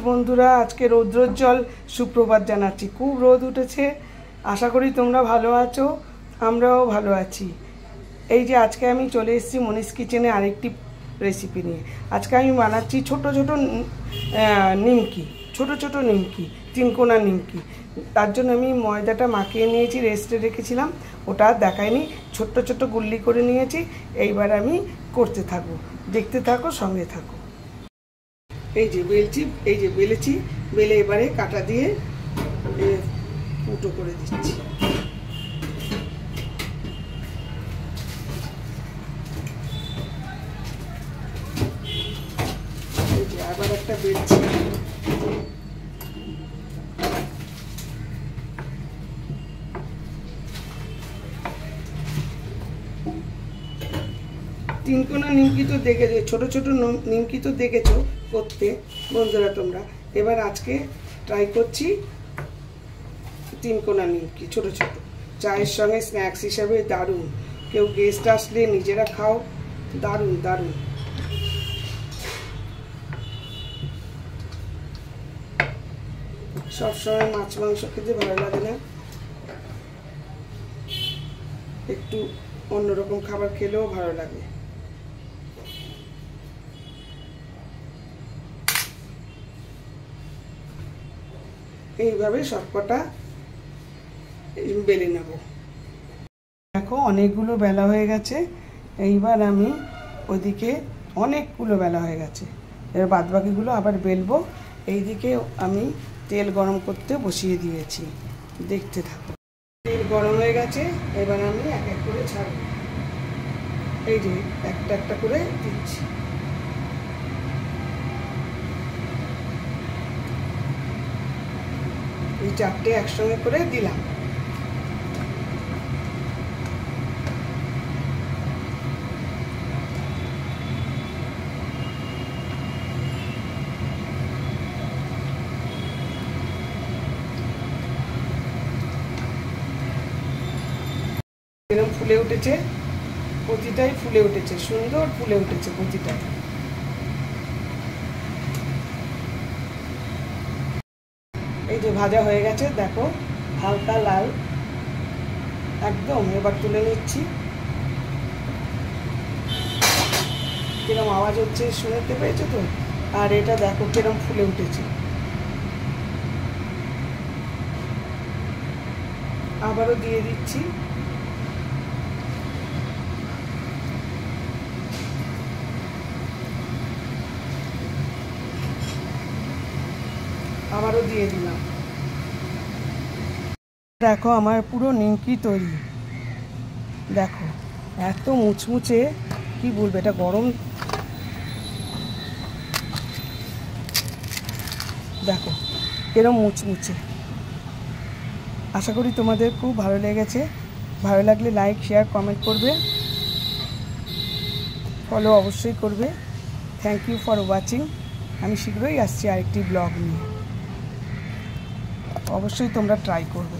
বন্ধুরা, আজকে রৌদ্রোজ্জ্বল সুপ্রভাত জানাচ্ছি। খুব রোদ উঠেছে, আশা করি তোমরা ভালো আছো, আমরাও ভালো আছি। এই যে আজকে আমি চলে এসেছি মনীষ কিচেনে আরেকটি রেসিপি নিয়ে। আজকে আমি বানাচ্ছি ছোট ছোট নিমকি, ছোট ছোট নিমকি, তিনকোনা নিমকি। তার জন্য আমি ময়দাটা মাখিয়ে নিয়েছি, রেস্টে রেখেছিলাম, ওটা আর দেখাইনি। ছোট্ট ছোট্ট গুল্লি করে নিয়েছি। এইবার আমি করতে থাকবো, দেখতে থাকো, সঙ্গে থাকো। এই যে বেলেছি, বেলে এবারে কাটা দিয়ে ফুটো করে দিচ্ছি। এই যে আবার একটা বেলছি। তিনকোনা নিমকি তো দেখেছো, ছোট ছোট নিমকি তো দেখেছো করতে বন্ধুরা তোমরা। এবার আজকে ট্রাই করছি তিনকোনা নিমকি, ছোট ছোট, চায়ের সঙ্গে স্ন্যাক্স হিসাবে দারুণ। কেউ গেস্ট আসলে নিজেরা খাও, দারুণ দারুণ। সবসময় মাছ মাংস খেতে ভালো লাগে না, একটু অন্যরকম খাবার খেলেও ভালো লাগে। এইভাবে সবকটা বেলে নেব। দেখো অনেকগুলো বেলা হয়ে গেছে। এইবার আমি ওইদিকে অনেকগুলো বেলা হয়ে গেছে, এবার বাদবাকিগুলো আবার বেলবো। এইদিকে আমি তেল গরম করতে বসিয়ে দিয়েছি, দেখতে থাকো। তেল গরম হয়ে গেছে, এবার আমি এক এক করে ছাড়বো। এই যে একটা একটা করে দিচ্ছি। এই চারটে একসঙ্গে করে দিলাম। এরকম ফুলে উঠেছে, প্রতিটাই ফুলে উঠেছে, সুন্দর ফুলে উঠেছে প্রতিটাই। এই যে ভাজা হয়ে গেছে, দেখো হালকা লাল একদম। এবার তুলে নিচ্ছি। কিরম আওয়াজ হচ্ছে শুনতে পেয়েছো তো? আর এটা দেখো কিরম ফুলে উঠেছে। আবারও দিয়ে দিচ্ছি। আবারও দিয়ে দিলাম। দেখো আমার পুরো নিমকি তৈরি। দেখো এত মুচমুচে, কি বলবো, এটা গরম। দেখো এরকম মুচমুচে। আশা করি তোমাদের খুব ভালো লেগেছে। ভালো লাগলে লাইক, শেয়ার, কমেন্ট করবে, ফলো অবশ্যই করবে। Thank you for watching. আমি শীঘ্রই আসছি আরেকটি ব্লগ নিয়ে, অবশ্যই তোমরা ট্রাই করবে।